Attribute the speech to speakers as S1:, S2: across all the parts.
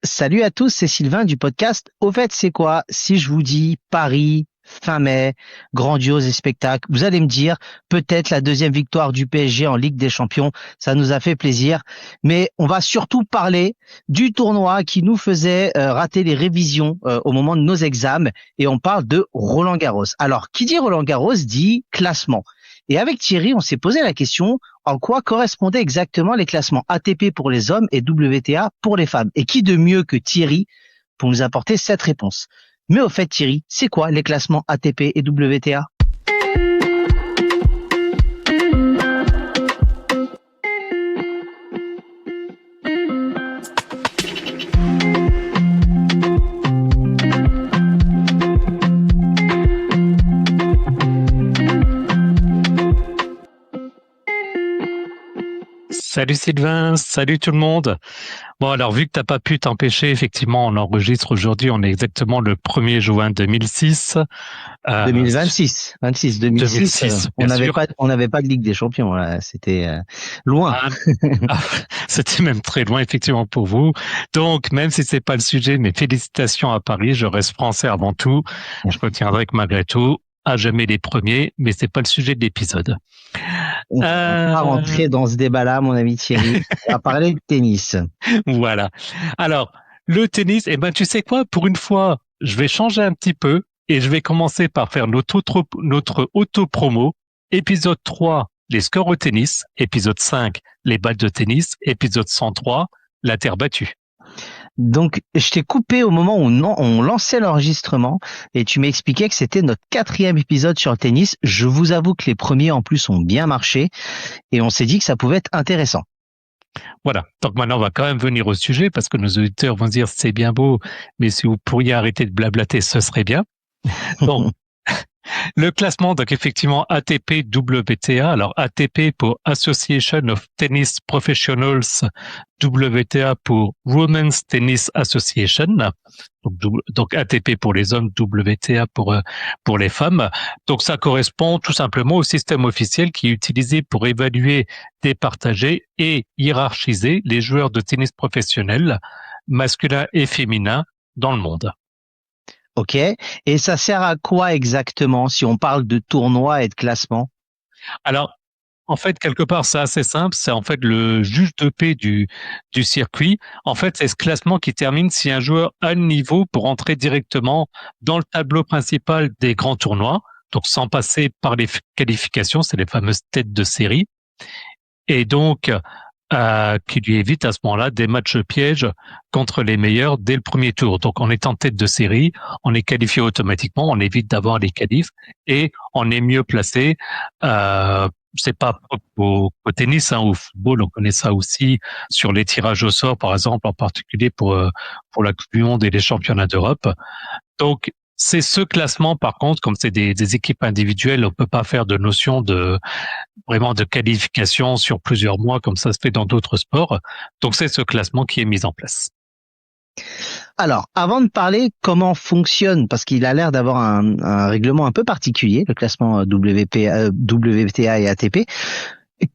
S1: Salut à tous, c'est Sylvain du podcast Au fait, c'est quoi? Si je vous dis Paris, fin mai, grandiose et spectacle, vous allez me dire peut-être la deuxième victoire du PSG en Ligue des Champions, ça nous a fait plaisir. Mais on va surtout parler du tournoi qui nous faisait rater les révisions au moment de nos examens et on parle de Roland Garros. Alors, qui dit Roland Garros dit classement. Et avec Thierry, on s'est posé la question en quoi correspondaient exactement les classements ATP pour les hommes et WTA pour les femmes. Et qui de mieux que Thierry pour nous apporter cette réponse. Mais au fait, Thierry, c'est quoi les classements ATP et WTA?
S2: Salut Sylvain, salut tout le monde. Bon alors vu que t'as pas pu t'empêcher, effectivement on enregistre aujourd'hui, on est exactement le 1er juin 2006.
S1: 2026, 2006,
S2: 2006
S1: on
S2: bien
S1: n'avait
S2: sûr.
S1: pas, on n'avait pas de Ligue des Champions, là. C'était loin.
S2: Ah, ah, c'était même très loin effectivement pour vous. Donc même si c'est pas le sujet, mes félicitations à Paris, je reste français avant tout. Je retiendrai que malgré tout, à jamais les premiers, mais c'est pas le sujet de l'épisode.
S1: On va pas
S2: Euh,
S1: rentrer dans ce débat-là, mon ami Thierry. On va parler de tennis.
S2: Voilà. Alors, le tennis, eh ben, tu sais quoi? Pour une fois, je vais changer un petit peu et je vais commencer par faire notre auto-promo. Épisode 3, les scores au tennis. Épisode 5, les balles de tennis. Épisode 103, la terre battue.
S1: Donc, je t'ai coupé au moment où on lançait l'enregistrement et tu m'expliquais que c'était notre quatrième épisode sur le tennis. Je vous avoue que les premiers en plus ont bien marché et on s'est dit que ça pouvait être intéressant.
S2: Voilà. Donc maintenant, on va quand même venir au sujet parce que nos auditeurs vont se dire c'est bien beau, mais si vous pourriez arrêter de blablater, ce serait bien. Donc, le classement, donc effectivement, ATP WTA. Alors, ATP pour Association of Tennis Professionals, WTA pour Women's Tennis Association. Donc ATP pour les hommes, WTA pour les femmes. Donc, ça correspond tout simplement au système officiel qui est utilisé pour évaluer, départager et hiérarchiser les joueurs de tennis professionnels, masculins et féminins, dans le monde.
S1: Ok. Et ça sert à quoi exactement si on parle de tournoi et de classement?
S2: Alors, en fait, quelque part, c'est assez simple. C'est en fait le juge de paix du circuit. En fait, c'est ce classement qui termine si un joueur a le niveau pour entrer directement dans le tableau principal des grands tournois. Donc, sans passer par les qualifications, c'est les fameuses têtes de série. Et donc, qui lui évite à ce moment-là des matchs pièges contre les meilleurs dès le premier tour. Donc, en étant tête de série, on est qualifié automatiquement, on évite d'avoir les qualifs et on est mieux placé. C'est pas propre au tennis, hein, au football, on connaît ça aussi sur les tirages au sort, par exemple, en particulier pour la Coupe du Monde et les championnats d'Europe. Donc, c'est ce classement, par contre, comme c'est des équipes individuelles, on peut pas faire de notion de vraiment de qualification sur plusieurs mois comme ça se fait dans d'autres sports. Donc, c'est ce classement qui est mis en place.
S1: Alors, avant de parler comment fonctionne, parce qu'il a l'air d'avoir un règlement un peu particulier, le classement WTA et ATP,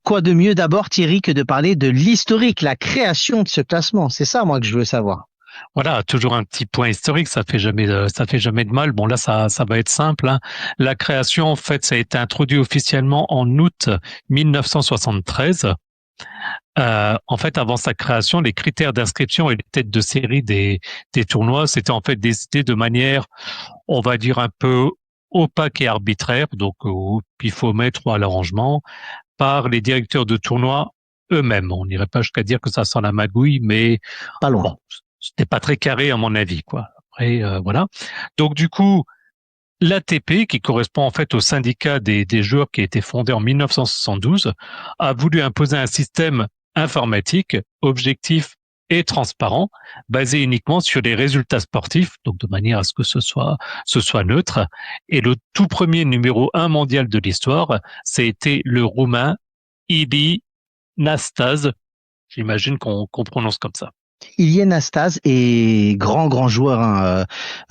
S1: quoi de mieux d'abord, Thierry, que de parler de l'historique, la création de ce classement? C'est ça, moi, que je veux savoir.
S2: Voilà, toujours un petit point historique, ça fait jamais de mal. Bon là, ça va être simple, hein. La création, en fait, ça a été introduit officiellement en août 1973. En fait, avant sa création, les critères d'inscription et les têtes de série des tournois, c'était en fait décidé de manière, on va dire, un peu opaque et arbitraire, donc au pifomètre ou à l'arrangement, par les directeurs de tournois eux-mêmes. On n'irait pas jusqu'à dire que ça sent la magouille, mais
S1: Pas loin.
S2: bon, c'était pas très carré à mon avis, quoi. Après, voilà. Donc du coup, l'ATP, qui correspond en fait au syndicat des joueurs qui a été fondé en 1972, a voulu imposer un système informatique, objectif et transparent, basé uniquement sur les résultats sportifs, donc de manière à ce que ce soit neutre. Et le tout premier numéro 1 mondial de l'histoire, c'était le Roumain Ilie Nastase. J'imagine qu'on prononce comme ça.
S1: Ilya Nastase est grand joueur hein,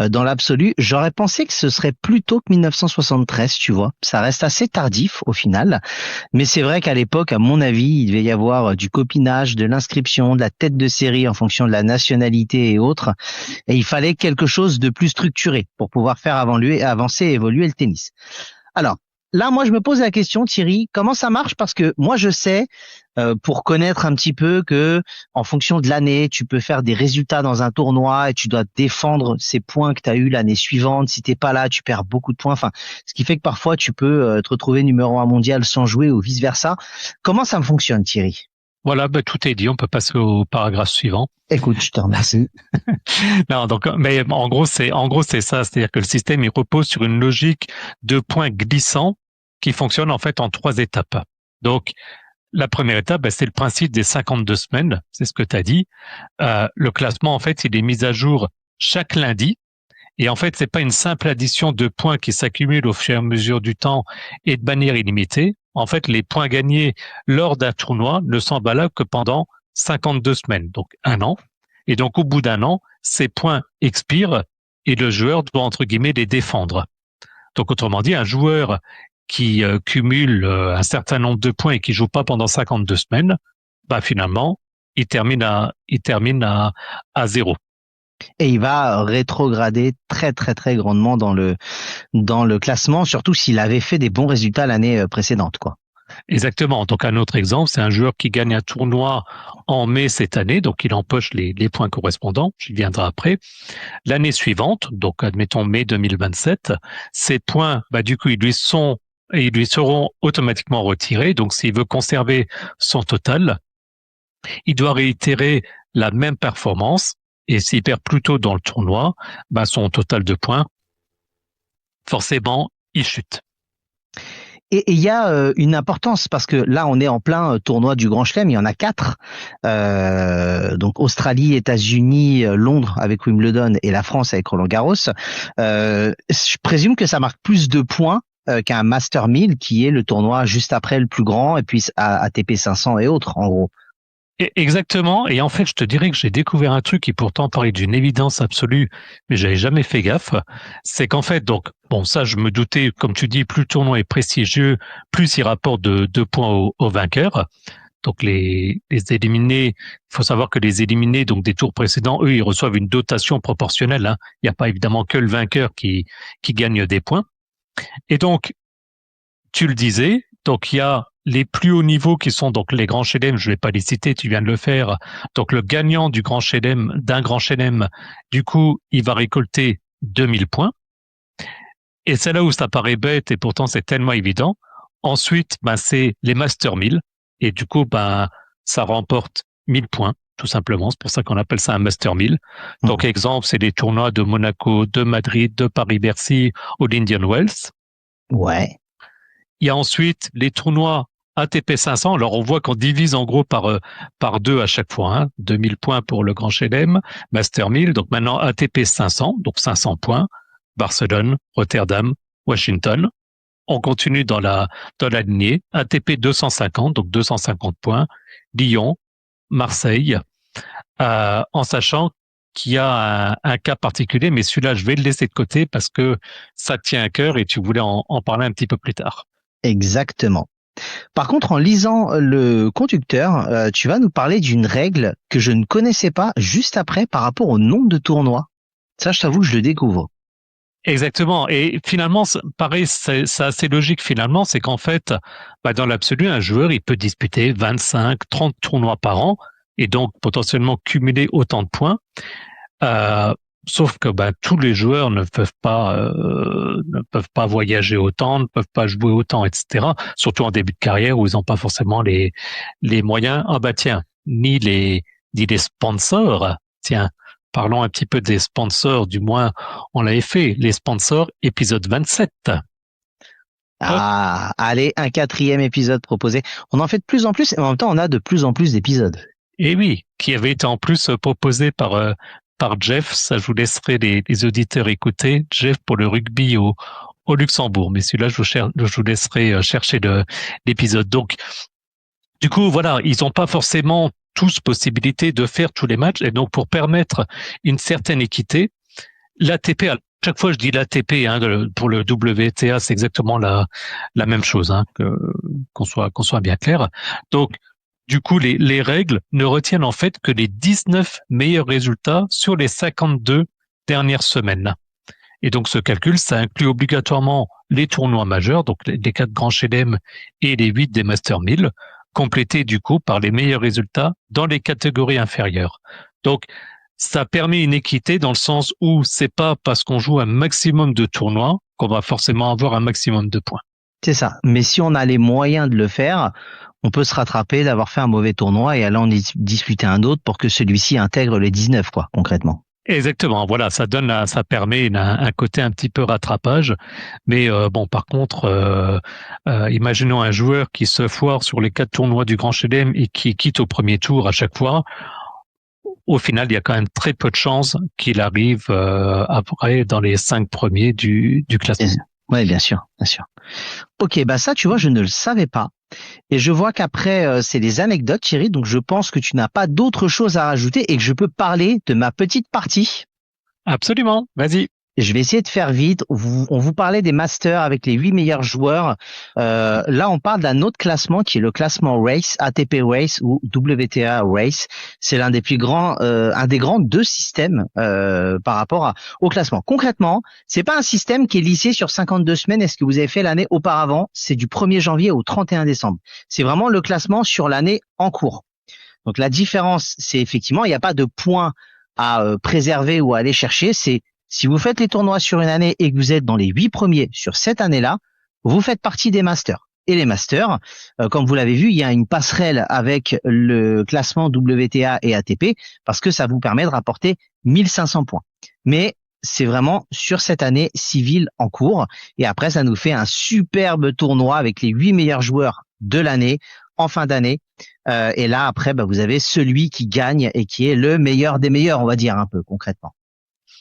S1: dans l'absolu. J'aurais pensé que ce serait plus tôt que 1973, tu vois. Ça reste assez tardif au final, mais c'est vrai qu'à l'époque, à mon avis, il devait y avoir du copinage, de l'inscription, de la tête de série en fonction de la nationalité et autres, et il fallait quelque chose de plus structuré pour pouvoir faire avancer et évoluer le tennis. Alors, là, moi, je me pose la question, Thierry, comment ça marche? Parce que moi, je sais, pour connaître un petit peu que, en fonction de l'année, tu peux faire des résultats dans un tournoi et tu dois défendre ces points que tu as eu l'année suivante. Si t'es pas là, tu perds beaucoup de points. Enfin, ce qui fait que parfois, tu peux te retrouver numéro 1 mondial sans jouer ou vice-versa. Comment ça fonctionne, Thierry?
S2: Voilà, tout est dit. On peut passer au paragraphe suivant.
S1: Écoute, je te remercie.
S2: Non, donc, mais en gros, c'est ça. C'est-à-dire que le système, il repose sur une logique de points glissants qui fonctionne en fait en 3 étapes. Donc, la première étape, c'est le principe des 52 semaines. C'est ce que tu as dit. Le classement, en fait, il est mis à jour chaque lundi. Et en fait, c'est pas une simple addition de points qui s'accumulent au fur et à mesure du temps et de manière illimitée. En fait, les points gagnés lors d'un tournoi ne sont valables que pendant 52 semaines, donc 1 an. Et donc, au bout d'1 an, ces points expirent et le joueur doit, entre guillemets, les défendre. Donc, autrement dit, un joueur qui cumule un certain nombre de points et qui joue pas pendant 52 semaines, finalement, il termine à 0.
S1: Et il va rétrograder très grandement dans le classement, surtout s'il avait fait des bons résultats l'année précédente, quoi.
S2: Exactement. Donc un autre exemple, c'est un joueur qui gagne un tournoi en mai cette année, donc il empoche les points correspondants, j'y viendrai après. L'année suivante, donc admettons mai 2027, ces points, du coup, ils lui seront automatiquement retirés. Donc s'il veut conserver son total, il doit réitérer la même performance. Et s'il perd plus tôt dans le tournoi, son total de points, forcément, il chute.
S1: Et il y a une importance parce que là, on est en plein tournoi du Grand Chelem. Il y en a 4. Donc Australie, États-Unis, Londres avec Wimbledon et la France avec Roland-Garros. Je présume que ça marque plus de points qu'un Master 1000 qui est le tournoi juste après le plus grand et puis ATP 500 et autres, en gros.
S2: Exactement. Et en fait, je te dirais que j'ai découvert un truc qui pourtant paraît d'une évidence absolue, mais j'avais jamais fait gaffe. C'est qu'en fait, donc, bon, ça, je me doutais, comme tu dis, plus le tournoi est prestigieux, plus il rapporte de points aux vainqueurs. Donc, les éliminés, il faut savoir que les éliminés, donc des tours précédents, eux, ils reçoivent une dotation proportionnelle, hein. Il n'y a pas évidemment que le vainqueur qui gagne des points. Et donc, tu le disais, donc il y a les plus hauts niveaux qui sont donc les grands chelem, je ne vais pas les citer, tu viens de le faire. Donc le gagnant du grand chelem, d'un grand chelem, du coup, il va récolter 2000 points. Et c'est là où ça paraît bête et pourtant c'est tellement évident. Ensuite, c'est les Master 1000 et du coup, ça remporte 1000 points, tout simplement. C'est pour ça qu'on appelle ça un Master 1000. Donc exemple, c'est les tournois de Monaco, de Madrid, de Paris-Bercy ou d'Indian Wells.
S1: Ouais.
S2: Il y a ensuite les tournois ATP 500. Alors, on voit qu'on divise en gros par 2 à chaque fois, hein. 2000 points pour le Grand Chelem, Master 1000. Donc maintenant, ATP 500, donc 500 points. Barcelone, Rotterdam, Washington. On continue dans la lignée. ATP 250, donc 250 points. Lyon, Marseille, en sachant qu'il y a un cas particulier, mais celui-là, je vais le laisser de côté parce que ça tient à cœur et tu voulais en parler un petit peu plus tard.
S1: Exactement. Par contre, en lisant le conducteur, tu vas nous parler d'une règle que je ne connaissais pas juste après par rapport au nombre de tournois. Ça, je t'avoue que je le découvre.
S2: Exactement. Et finalement, pareil, c'est assez logique finalement, c'est qu'en fait, dans l'absolu, un joueur, il peut disputer 25, 30 tournois par an et donc potentiellement cumuler autant de points. Sauf que tous les joueurs ne peuvent pas voyager autant, ne peuvent pas jouer autant, etc. Surtout en début de carrière où ils n'ont pas forcément les moyens. Tiens, ni les sponsors. Tiens, parlons un petit peu des sponsors. Du moins, on l'avait fait. Les sponsors, épisode 27.
S1: Ah, allez, un 4e épisode proposé. On en fait de plus en plus et en même temps, on a de plus en plus d'épisodes.
S2: Et oui, qui avait été en plus proposé par Jeff. Ça, je vous laisserai les auditeurs écouter. Jeff pour le rugby au Luxembourg. Mais celui-là, je vous laisserai chercher l'épisode. Donc, du coup, voilà, ils n'ont pas forcément tous possibilité de faire tous les matchs. Et donc, pour permettre une certaine équité, l'ATP, à chaque fois je dis l'ATP, pour le WTA, c'est exactement la même chose, qu'on soit bien clair. Donc, du coup, les règles ne retiennent en fait que les 19 meilleurs résultats sur les 52 dernières semaines. Et donc, ce calcul, ça inclut obligatoirement les tournois majeurs, donc les 4 grands chelem et les 8 des Master 1000, complétés du coup par les meilleurs résultats dans les catégories inférieures. Donc, ça permet une équité dans le sens où c'est pas parce qu'on joue un maximum de tournois qu'on va forcément avoir un maximum de points.
S1: C'est ça. Mais si on a les moyens de le faire, on peut se rattraper d'avoir fait un mauvais tournoi et aller en disputer un autre pour que celui-ci intègre les 19, quoi, concrètement.
S2: Exactement. Voilà, ça permet un côté un petit peu rattrapage. Mais par contre, imaginons un joueur qui se foire sur les 4 tournois du Grand Chelem et qui quitte au premier tour à chaque fois. Au final, il y a quand même très peu de chances qu'il arrive après dans les 5 premiers du classement.
S1: Oui, bien sûr, bien sûr. Ok, bah ça, tu vois, je ne le savais pas. Et je vois qu'après, c'est les anecdotes, Thierry. Donc, je pense que tu n'as pas d'autre chose à rajouter et que je peux parler de ma petite partie.
S2: Absolument, vas-y.
S1: Je vais essayer de faire vite. On vous parlait des masters avec les 8 meilleurs joueurs. Là, on parle d'un autre classement qui est le classement Race, ATP Race ou WTA Race. C'est l'un des plus grands, un des grands 2 systèmes par rapport au classement. Concrètement, c'est pas un système qui est lissé sur 52 semaines. Est-ce que vous avez fait l'année auparavant? C'est du 1er janvier au 31 décembre. C'est vraiment le classement sur l'année en cours. Donc la différence, c'est effectivement, il n'y a pas de points à préserver ou à aller chercher. C'est si vous faites les tournois sur une année et que vous êtes dans les 8 premiers sur cette année-là, vous faites partie des masters. Et les masters, comme vous l'avez vu, il y a une passerelle avec le classement WTA et ATP parce que ça vous permet de rapporter 1500 points. Mais c'est vraiment sur cette année civile en cours. Et après, ça nous fait un superbe tournoi avec les 8 meilleurs joueurs de l'année en fin d'année. Et là, après, vous avez celui qui gagne et qui est le meilleur des meilleurs, on va dire un peu concrètement.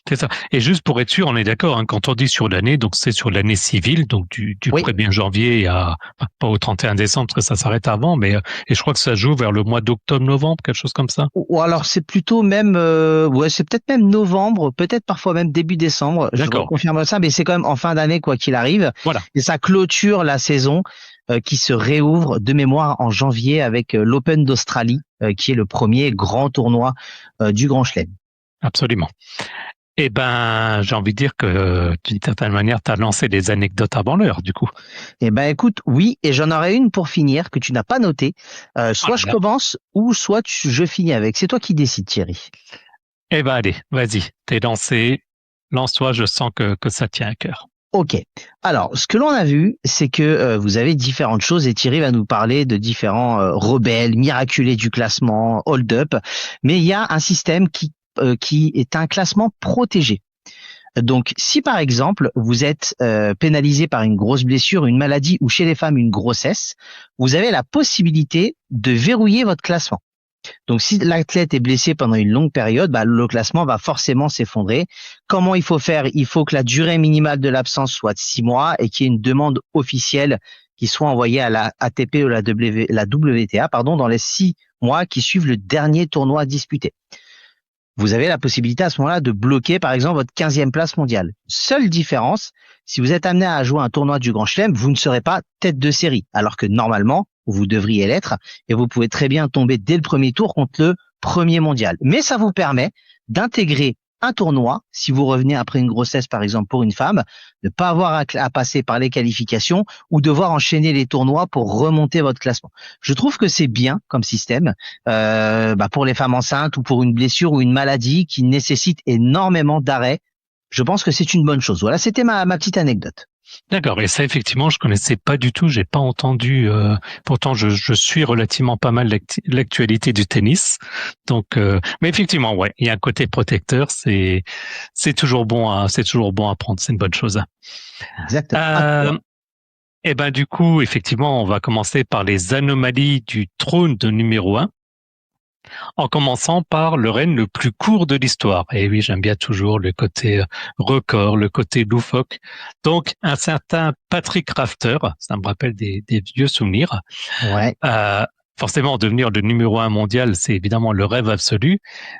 S2: C'est ça. Et juste pour être sûr, on est d'accord, quand on dit sur l'année, donc c'est sur l'année civile, donc du 1er janvier à, pas au 31 décembre, parce que ça s'arrête avant, mais et je crois que ça joue vers le mois d'octobre-novembre, quelque chose comme ça.
S1: Ou alors c'est plutôt même, c'est peut-être même novembre, peut-être parfois même début décembre. Je confirme ça, mais c'est quand même en fin d'année quoi qu'il arrive.
S2: Voilà.
S1: Et ça clôture la saison qui se réouvre de mémoire en janvier avec l'Open d'Australie, qui est le premier grand tournoi du Grand Chelem.
S2: Absolument. Eh ben, j'ai envie de dire que d'une certaine manière, tu as lancé des anecdotes avant l'heure, du coup.
S1: Eh ben, écoute, oui, et j'en aurai une pour finir que tu n'as pas notée. Soit je commence ou soit je finis avec. C'est toi qui décides, Thierry.
S2: Eh ben, allez, vas-y, t'es lancé. Lance-toi, je sens que ça tient à cœur.
S1: Ok. Alors, ce que l'on a vu, c'est que vous avez différentes choses et Thierry va nous parler de différents rebelles, miraculés du classement, hold-up. Mais il y a un système qui est un classement protégé. Donc, si par exemple, vous êtes pénalisé par une grosse blessure, une maladie ou chez les femmes une grossesse, vous avez la possibilité de verrouiller votre classement. Donc, si l'athlète est blessé pendant une longue période, le classement va forcément s'effondrer. Comment il faut faire? Il faut que la durée minimale de l'absence soit de 6 mois et qu'il y ait une demande officielle qui soit envoyée à la ATP ou la WTA, dans les 6 mois qui suivent le dernier tournoi disputé. Vous avez la possibilité à ce moment-là de bloquer, par exemple, votre 15e place mondiale. Seule différence, si vous êtes amené à jouer un tournoi du Grand Chelem, vous ne serez pas tête de série, alors que normalement, vous devriez l'être, et vous pouvez très bien tomber dès le premier tour contre le premier mondial. Mais ça vous permet d'intégrer un tournoi, si vous revenez après une grossesse, par exemple, pour une femme, ne pas avoir à passer par les qualifications ou devoir enchaîner les tournois pour remonter votre classement. Je trouve que c'est bien comme système pour les femmes enceintes ou pour une blessure ou une maladie qui nécessite énormément d'arrêt. Je pense que c'est une bonne chose. Voilà, c'était ma petite anecdote.
S2: D'accord, et ça effectivement je connaissais pas du tout, j'ai pas entendu. Pourtant je suis relativement pas mal l'actualité du tennis, donc mais effectivement ouais, il y a un côté protecteur, c'est toujours bon à prendre, c'est une bonne chose.
S1: Exactement.
S2: Et ben du coup effectivement on va commencer par les anomalies du trône de numéro 1. En commençant par le règne le plus court de l'histoire. Et oui, j'aime bien toujours le côté record, le côté loufoque. Donc, un certain Patrick Rafter, ça me rappelle des vieux souvenirs,
S1: ouais.
S2: forcément, devenir le numéro 1 mondial, c'est évidemment le rêve absolu.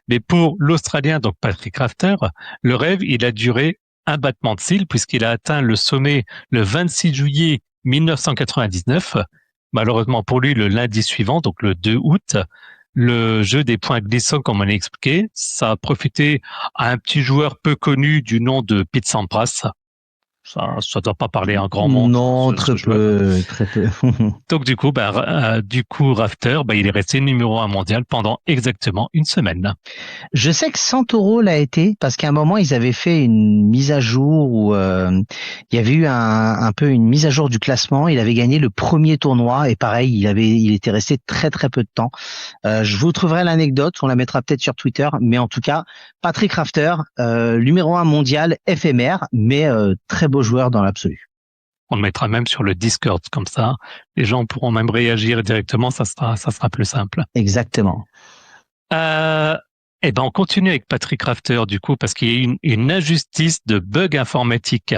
S2: Mais pour l'Australien, donc Patrick Rafter, le rêve, il a duré un battement de cils puisqu'il a atteint le sommet le 26 juillet 1999. Malheureusement pour lui, le lundi suivant, donc le 2 août, le jeu des points glissants, comme on a expliqué, ça a profité à un petit joueur peu connu du nom de Pete Sampras. Ça doit pas parler un grand monde.
S1: Non, très peu.
S2: Donc du coup, Rafter, il est resté numéro 1 mondial pendant exactement une semaine.
S1: Je sais que Santoro l'a été parce qu'à un moment ils avaient fait une mise à jour où il y avait eu un peu une mise à jour du classement. Il avait gagné le premier tournoi et pareil, il était resté très très peu de temps. Je vous trouverai l'anecdote, on la mettra peut-être sur Twitter, mais en tout cas, Patrick Rafter, numéro 1 mondial éphémère, mais très beau joueur dans l'absolu.
S2: On le mettra même sur le Discord, comme ça, les gens pourront même réagir directement, ça sera plus simple.
S1: Exactement.
S2: On continue avec Patrick Rafter, du coup, parce qu'il y a eu une injustice de bug informatique.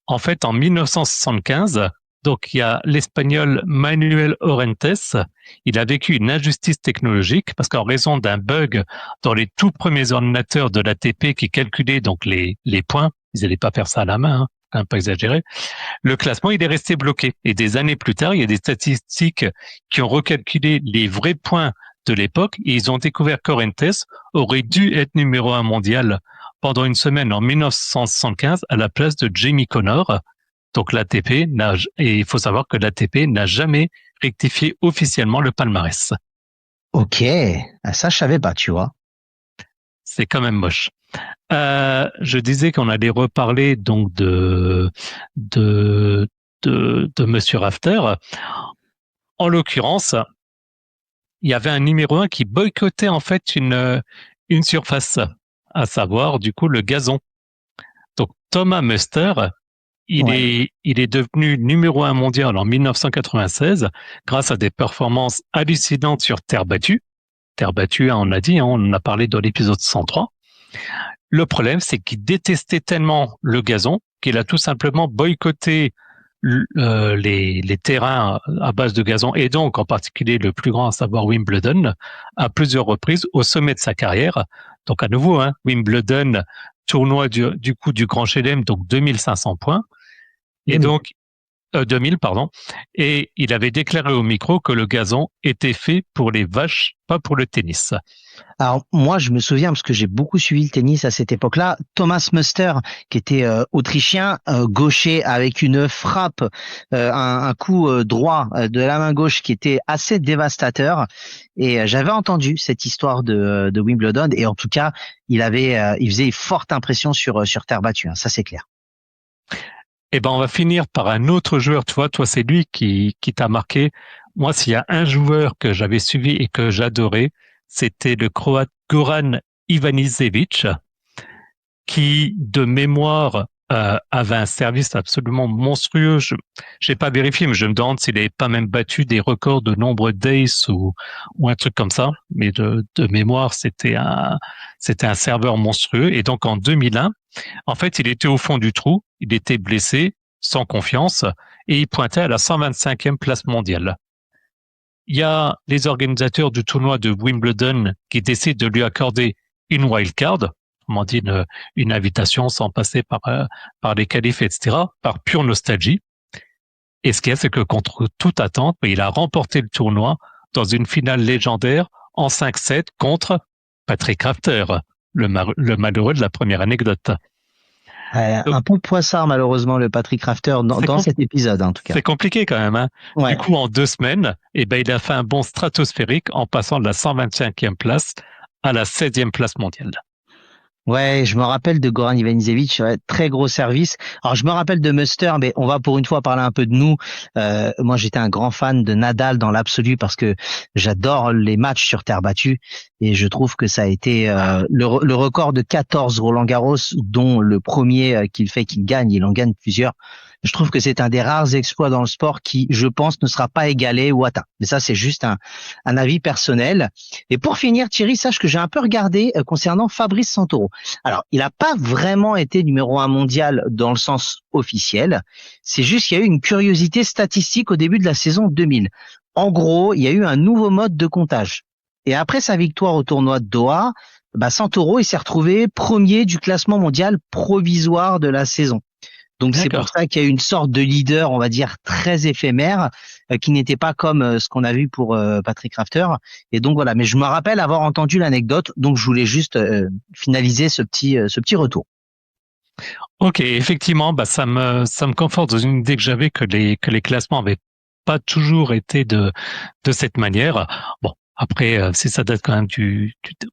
S2: En fait, en 1975, donc il y a l'Espagnol Manuel Orantes, il a vécu une injustice technologique parce qu'en raison d'un bug dans les tout premiers ordinateurs de l'ATP qui calculaient donc les points, ils n'allaient pas faire ça à la main, hein, quand même pas exagéré, le classement il est resté bloqué. Et des années plus tard, il y a des statistiques qui ont recalculé les vrais points de l'époque et ils ont découvert qu'Orantes aurait dû être numéro 1 mondial pendant une semaine en 1975 à la place de Jamie Connor. Donc l'ATP et il faut savoir que l'ATP n'a jamais rectifié officiellement le palmarès.
S1: Ok, ça je savais pas, tu vois.
S2: C'est quand même moche. Je disais qu'on allait reparler donc de Monsieur Rafter. En l'occurrence, il y avait un numéro 1 qui boycottait en fait une surface, à savoir du coup le gazon. Donc Thomas Muster, il est devenu numéro 1 mondial en 1996 grâce à des performances hallucinantes sur terre battue. Terre battue, on l'a dit, on en a parlé dans l'épisode 103. Le problème, c'est qu'il détestait tellement le gazon qu'il a tout simplement boycotté les terrains à base de gazon et donc en particulier le plus grand, à savoir Wimbledon, à plusieurs reprises au sommet de sa carrière. Donc à nouveau, Wimbledon, tournoi du coup du Grand Chelem, donc 2500 points. Et donc 2000, pardon. Et il avait déclaré au micro que le gazon était fait pour les vaches, pas pour le tennis.
S1: Alors moi, je me souviens parce que j'ai beaucoup suivi le tennis à cette époque-là. Thomas Muster, qui était autrichien, gaucher avec une frappe, un coup droit de la main gauche qui était assez dévastateur. Et j'avais entendu cette histoire de Wimbledon et en tout cas, il faisait forte impression sur terre battue. Ça c'est clair.
S2: On va finir par un autre joueur. Toi, c'est lui qui t'a marqué. Moi, s'il y a un joueur que j'avais suivi et que j'adorais, c'était le Croate Goran Ivanisevic, qui, de mémoire, avait un service absolument monstrueux. J'ai pas vérifié, mais je me demande s'il n'avait pas même battu des records de nombre d'aces ou un truc comme ça. Mais de mémoire, c'était un serveur monstrueux. Et donc, en 2001, en fait, il était au fond du trou, il était blessé, sans confiance, et il pointait à la 125e place mondiale. Il y a les organisateurs du tournoi de Wimbledon qui décident de lui accorder une wildcard, comment dire, une invitation sans passer par les qualifs, etc., par pure nostalgie. Et ce qu'il y a, c'est que contre toute attente, il a remporté le tournoi dans une finale légendaire en 5-7 contre Patrick Rafter, le malheureux de la première anecdote.
S1: Un peu poissard, malheureusement, le Patrick Rafter dans cet épisode, en tout cas.
S2: C'est compliqué quand même. Ouais. Du coup, en 2 semaines, il a fait un bond stratosphérique en passant de la 125e place à la 16e place mondiale.
S1: Ouais, je me rappelle de Goran Ivanisevic, très gros service. Alors, je me rappelle de Muster, mais on va pour une fois parler un peu de nous. Moi, j'étais un grand fan de Nadal dans l'absolu parce que j'adore les matchs sur terre battue et je trouve que ça a été le record de 14 Roland-Garros, dont le premier qu'il gagne, il en gagne plusieurs. Je trouve que c'est un des rares exploits dans le sport qui, je pense, ne sera pas égalé ou atteint. Mais ça, c'est juste un avis personnel. Et pour finir, Thierry, sache que j'ai un peu regardé concernant Fabrice Santoro. Alors, il n'a pas vraiment été numéro 1 mondial dans le sens officiel. C'est juste qu'il y a eu une curiosité statistique au début de la saison 2000. En gros, il y a eu un nouveau mode de comptage. Et après sa victoire au tournoi de Doha, Santoro il s'est retrouvé premier du classement mondial provisoire de la saison. Donc c'est pour
S2: D'accord.
S1: ça qu'il y a une sorte de leader, on va dire, très éphémère, qui n'était pas comme ce qu'on a vu pour Patrick Rafter. Et donc voilà, mais je me rappelle avoir entendu l'anecdote, donc je voulais juste finaliser ce petit retour.
S2: Ok, effectivement, ça me conforte dans une idée que j'avais que les classements avaient pas toujours été de cette manière. Bon, après, si ça date quand même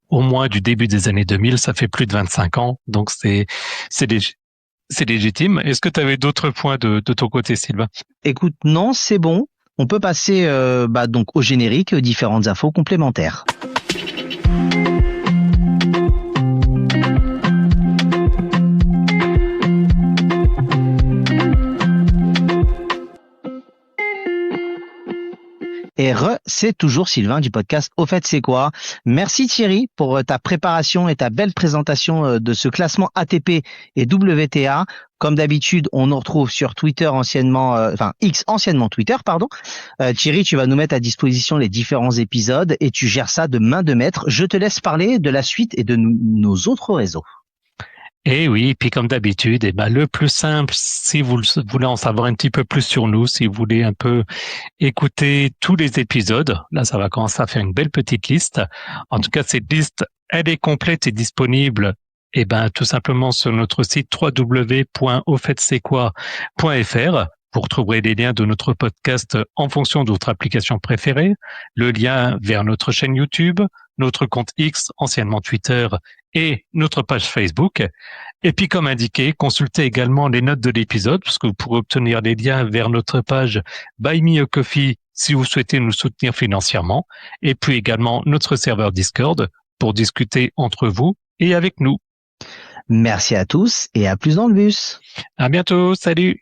S2: au moins du début des années 2000, ça fait plus de 25 ans, donc c'est lég- c'est légitime. Est-ce que tu avais d'autres points de ton côté, Sylvain?
S1: Écoute, non, c'est bon. On peut passer donc au générique, différentes infos complémentaires. C'est toujours Sylvain du podcast Au fait c'est quoi. Merci Thierry pour ta préparation et ta belle présentation de ce classement ATP et WTA. Comme d'habitude, on nous retrouve sur Twitter X anciennement Twitter, pardon. Thierry, tu vas nous mettre à disposition les différents épisodes et tu gères ça de main de maître. Je te laisse parler de la suite et de nos autres réseaux.
S2: Et oui, puis comme d'habitude, le plus simple, si vous voulez en savoir un petit peu plus sur nous, si vous voulez un peu écouter tous les épisodes, là, ça va commencer à faire une belle petite liste. En tout cas, cette liste, elle est complète et disponible, tout simplement sur notre site www.auffaitc'estquoi.fr. Vous retrouverez les liens de notre podcast en fonction de votre application préférée, le lien vers notre chaîne YouTube, notre compte X, anciennement Twitter, et notre page Facebook. Et puis, comme indiqué, consultez également les notes de l'épisode, parce que vous pourrez obtenir les liens vers notre page Buy Me a Coffee si vous souhaitez nous soutenir financièrement, et puis également notre serveur Discord pour discuter entre vous et avec nous.
S1: Merci à tous et à plus dans le bus.
S2: À bientôt, salut!